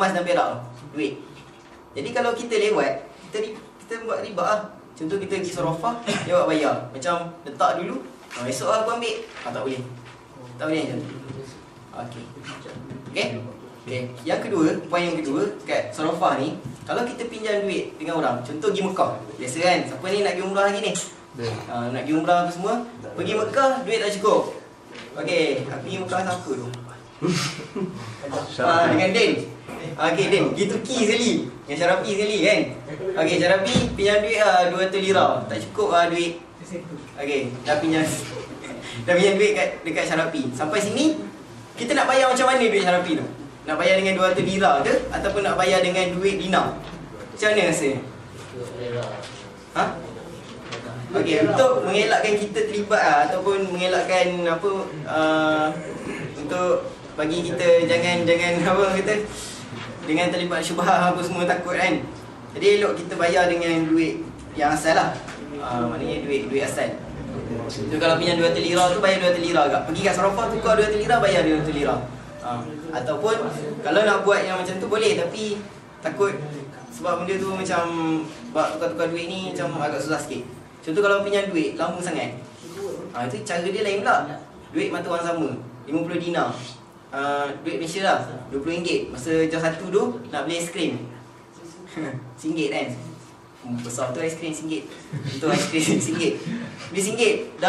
emas dan perak, duit. Jadi kalau kita lewat, kita buat riba lah. Contoh kita pergi Sarafah, dia buat bayar. Macam letak dulu, esok lah aku ambil. Tak boleh. Tak boleh macam tu. Okay. Yang kedua, poin yang kedua kat Sarafah ni, kalau kita pinjam duit dengan orang, contoh pergi Mekah. Biasa kan, siapa ni nak pergi umrah lagi ni? Nak pergi umrah apa semua. Pergi Mekah, duit tak cukup. Okay, aku pergi Mekah siapa tu? Dengan Din. Okay Din, pergi Turki sekali. Dengan Syarafi sekali kan. Okay, Syarafi pinjam duit lah 200 lira. Tak cukup lah duit. Okay, dah pinjam duit dekat Syarafi. Sampai sini, kita nak bayar macam mana duit Syarafi tu? Nak bayar dengan 200 lira ke? Ataupun nak bayar dengan duit dinar? Macam mana rasanya? Okey, untuk mengelakkan kita terlibat ataupun mengelakkan apa untuk bagi kita jangan apa kata dengan terlibat syubhah apa semua takut kan. Jadi elok kita bayar dengan duit yang asal lah. Maknanya duit asal. So kalau pinjam 200 lira tu bayar 200 lira agak. Pergi kat Sarafah tukar 200 lira bayar 200 lira. Ataupun kalau nak buat yang macam tu boleh, tapi takut sebab benda tu macam buat tukar-tukar duit ni macam agak susah sikit. Contoh kalau pinjam duit lama sangat, itu cara dia lain pula. Duit mata wang sama, 50 dinar. Duit Malaysia lah, RM20. Masa jam 1 tu nak beli aiskrim RM1 kan. Besar tu aiskrim RM1. Untuk aiskrim RM1. Beli RM1.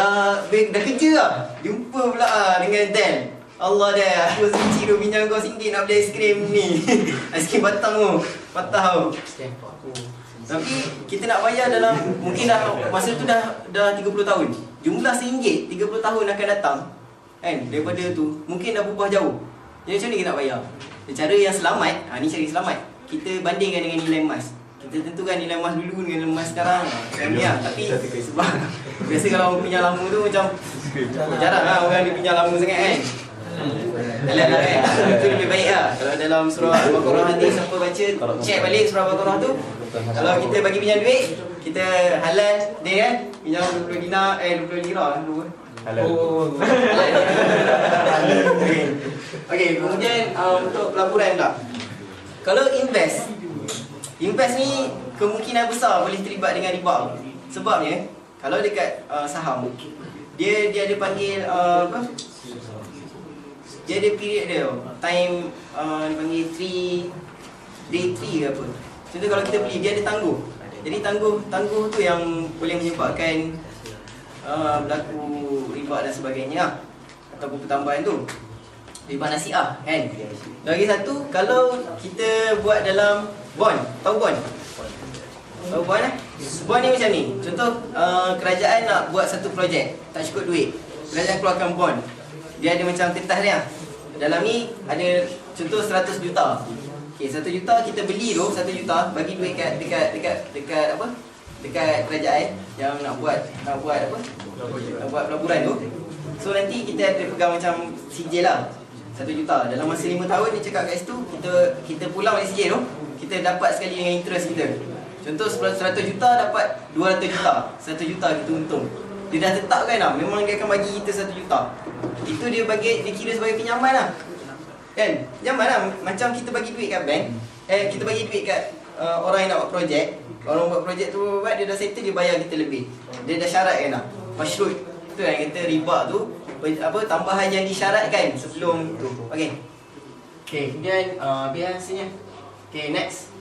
Dah kerja lah, jumpa pula dengan Dan. Allah dah, aku suci tu pinjam kau RM1 nak beli aiskrim ni. Aiskrim batang tu, patah tu. Tapi kita nak bayar dalam, mungkin dah masa tu dah 30 tahun. Jumlah RM1 30 tahun akan datang kan, daripada tu mungkin dah berubah jauh. Jadi macam mana kita nak bayar? Cara yang selamat, ni cara selamat. Kita bandingkan dengan nilai emas. Kita tentukan nilai emas dulu dengan nilai emas sekarang. Macam ni lah. Tapi sebab biasa kalau orang pinjam lama tu macam jarang lah orang dia pinjam lama sangat kan. Alah kan, itu lebih baik lah. Kalau dalam surah Al-Baqarah nanti siapa baca, check balik surah Al-Baqarah tu. Kalau kita bagi pinjam duit, kita halal dia kan, pinjam 20 dinar, 20 lira dulu. Halal. Okey, kemudian untuk pelaburan pula. Kalau invest ni kemungkinan besar boleh terlibat dengan riba. Sebabnya kalau dekat saham, dia ada panggil apa? Dia ada period dia, time dia panggil 3 day 3 ke apa. Contoh kalau kita beli, dia ada tangguh. Jadi tangguh tu yang boleh menyebabkan berlaku riba dan sebagainya ataupun pertambahan tu. Riba nasiah kan. Lagi satu, kalau kita buat dalam bond, tahu bond? Tahu bond Bond ni macam ni. Contoh kerajaan nak buat satu projek, tak cukup duit. Kerajaan keluarkan bond. Dia ada macam kertas dia. Dalam ni ada contoh 100 juta. Okey, 1 juta kita beli tu 1 juta, bagi duit dekat apa? Dekat kerajaan yang nak buat apa? Nak buat pelaburan tu. So nanti kita ada pegang macam sijil lah. 1 juta. Dalam masa 5 tahun dia cakap kat situ, kita pulang balik sijil tu, kita dapat sekali dengan interest kita. Contoh 100 juta dapat 200 juta. 1 juta kita untung. Dia dah tetapkan dah, memang dia akan bagi kita 1 juta. Itu dia kira sebagai pinjaman lah. Kan? Pinjaman lah. Macam kita bagi duit kat bank, kita bagi duit kat orang yang nak buat projek. Orang buat projek tu dia dah settle, dia bayar kita lebih. Dia dah syaratkan dah. Masyrut. Itu yang kata riba tu apa, tambahan yang disyaratkan sebelum tu. Okey. Kemudian biar hasilnya. Okey, next.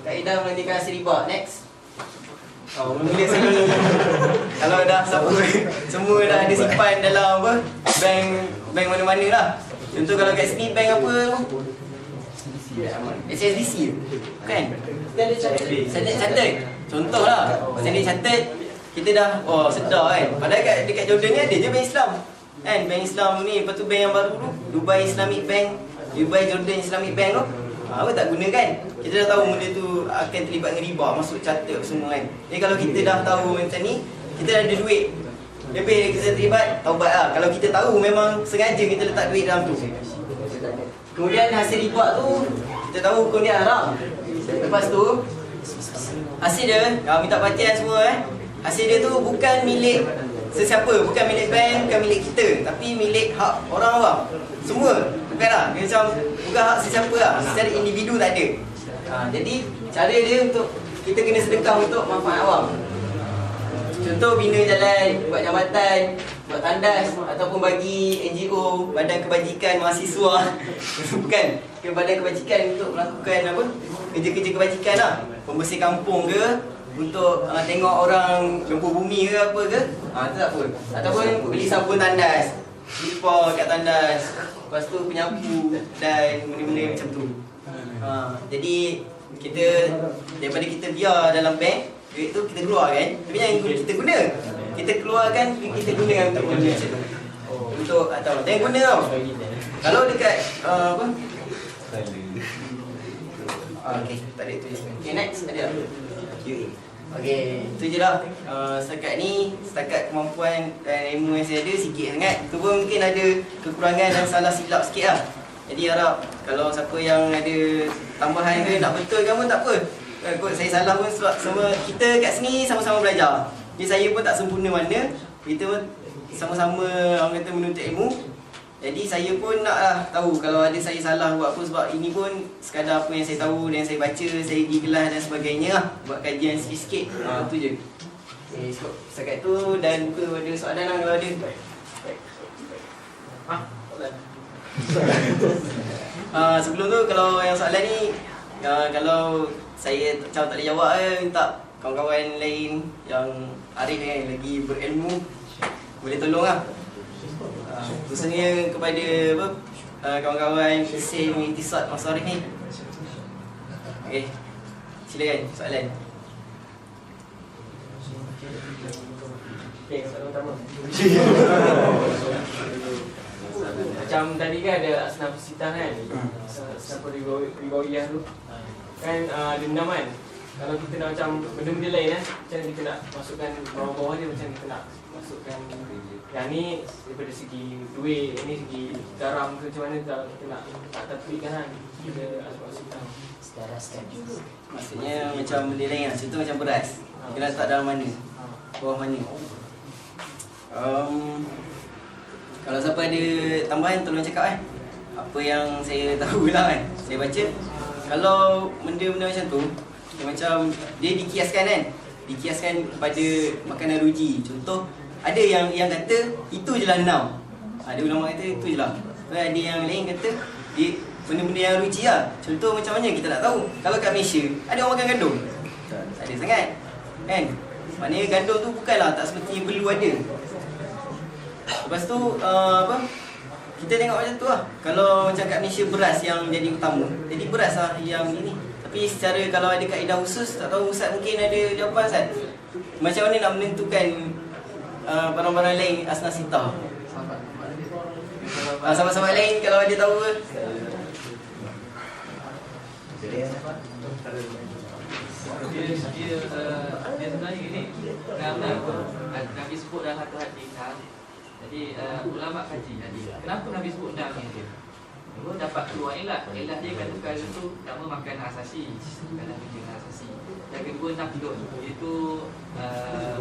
Kaedah menentukan hasil riba. Next. Mula sini. Kalau dah semua dah ada simpan dalam apa? Bank mana-mana lah. Contoh kalau kat sini bank apa? HSBC kan? Standard Chartered. Contoh lah, Standard Chartered kita dah sedar kan. Padahal dekat Jordan ni ada je bank Islam. Kan, bank Islam ni, lepas tu bank yang baru tu, Dubai Islamic Bank, Dubai Jordan Islamic Bank tu. Apa tak guna kan? Kita dah tahu benda tu akan terlibat dengan riba, masuk charter semua kan. Jadi kalau kita dah tahu macam ni, kita dah ada duit lebih kita terlibat, taubat lah. Kalau kita tahu memang sengaja kita letak duit dalam tu. Kemudian hasil riba tu, kita tahu hukum dia haram. Lepas tu, hasil dia, minta perhatian semua hasil dia tu bukan milik sesiapa, bukan milik bank, bukan milik kita, tapi milik hak orang-orang. Semua, bukan lah. Dia macam bukan hak sesiapa lah. Secara individu tak ada. Jadi cara dia untuk kita kena sedekah untuk manfaat awam. Contoh bina jalan, buat jambatan, buat tandas, ataupun bagi NGO, badan kebajikan mahasiswa bukan, ke badan kebajikan untuk melakukan apa, kerja-kerja kebajikan lah, pembersih kampung ke, untuk tengok orang gempa bumi ke apa ke, tu tak apa. Ataupun beli sabun tandas, slipper kat tandas, lepas tu penyapu dan benda-benda macam tu. Jadi kita, daripada kita biar dalam bank, duit tu kita keluarkan, tapi yang kita guna, kita keluarkan, kita gunakan untuk benda macam tu. Untuk atau jangan guna tau. Kalau dekat apa? Okay, tak ada tu je. Okay, next ada tak? Okay, itu je lah. Setakat ni, setakat kemampuan dan ilmu yang saya ada sikit sangat. Tu pun mungkin ada kekurangan dan salah silap sikit lah. Jadi harap kalau siapa yang ada tambahan ke nak betulkan pun tak apa. Kot saya salah pun sebab semua kita kat sini sama-sama belajar. Jadi saya pun tak sempurna mana. Kita pun sama-sama orang kata menuntut ilmu. Jadi saya pun naklah tahu kalau ada saya salah buat apa, sebab ini pun sekadar apa yang saya tahu dan saya baca, saya pergi kelas dan sebagainya lah. Buat kajian sikit-sikit. Tu je. Okay, setakat tu dan buka ada soalan lah kalau ada. Sebelum tu kalau yang soalan ni, kalau saya macam tak boleh jawab minta kawan-kawan lain yang arif kan, lagi berilmu, boleh tolong lah. Khususnya kepada apa, kawan-kawan Isim Iktisad Masarif ni. Okey, silakan soalan. Okay, soalan pertama. Macam tadi kan ada asnaf sitah kan, asnaf riwayah tu kan, dendam kan. Kalau kita nak macam benda-benda lain macam kita nak masukkan bawah-bawah dia, macam kita nak masukkan yang ni daripada segi duit, ini segi garam ke macam mana, kalau kita nak tak tatbikkan kan, kita asnaf sitah sedaraskan. Maksudnya macam benda lain lah, contoh macam beras, kita letak dalam mana, bawah mana. Kalau siapa ada tambahan tolong cakap apa yang saya tahu lah kan, saya baca. Kalau benda-benda macam tu, macam dia dikiaskan kan, dikiaskan kepada makanan ruji. Contoh ada yang kata itu je lah 6. Ada ulama kata itu je lah. Ada yang lain kata dia benda-benda yang ruji lah. Contoh macam mana kita tak tahu. Kalau kat Malaysia ada orang makan gandum, tak ada sangat kan. Maknanya gandum tu bukanlah tak seperti perlu ada. Lepas tu apa, kita tengok macam tu lah. Kalau macam kat Malaysia beras yang jadi utama, jadi beras lah yang ini. Tapi secara kalau ada kaedah khusus, tak tahu Ustaz mungkin ada jawapan Ustaz. Macam mana nak menentukan barang-barang lain asnaf sitah? Sahabat-sahabat lain kalau ada tahu ke? Dia sebenarnya gini, Nabi sebut dalam satu hadis. Jadi ulama kaji tadi, kenapa Nabi sebut dah ni? Dapat keluar ilah dia kata perkara tu pertama makan asasi, makanan penting asasi. Yang kedua nakdun, iaitu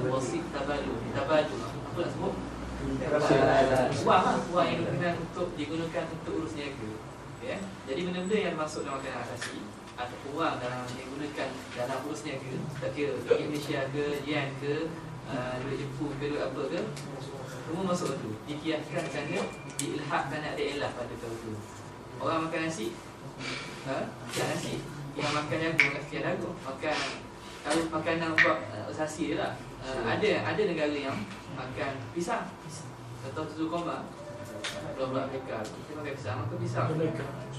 wasik tabalu. Apa nak sebut? Wang yang digunakan untuk urus niaga. Okay? Jadi benda-benda yang masuk dalam makanan asasi atau wang dalam yang digunakan dalam urus niaga, tak kira duit Malaysia ke, yen ke, duit Jepun ke, duit apa ke, semua masuk tu. Dikiaskan kerana diilhakkan ada ilah pada kau tu. Orang makan nasi, makan nasi, yang makan jagung, makan jagung, makan kalau makanan buat sasi je lah. Ada negara yang makan pisang. Contoh tu koma, budak-budak Amerika, kita makan pisang, makan pisang.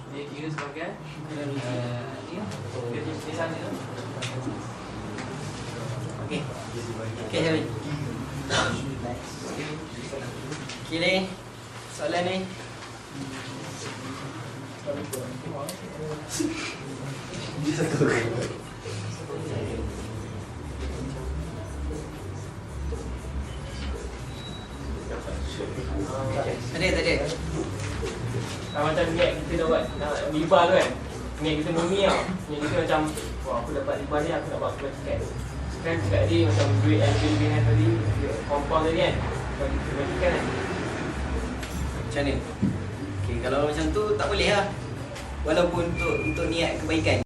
Dia kira sebagai ni, di sana. Okey. Okey, Jamin. Okey ni, soalan ni. Ada. Macam niat kita dah buat riba tu kan, niat kita murni tau. Niat kita macam, wah aku dapat riba ni, aku nak buat kebajikan. Kan cakap tadi macam duit yang lebih-lebihan tadi, compound tadi kan, bagi kebajikan kan. Macam ni. Okay, kalau macam tu tak boleh lah. walaupun untuk niat kebaikan.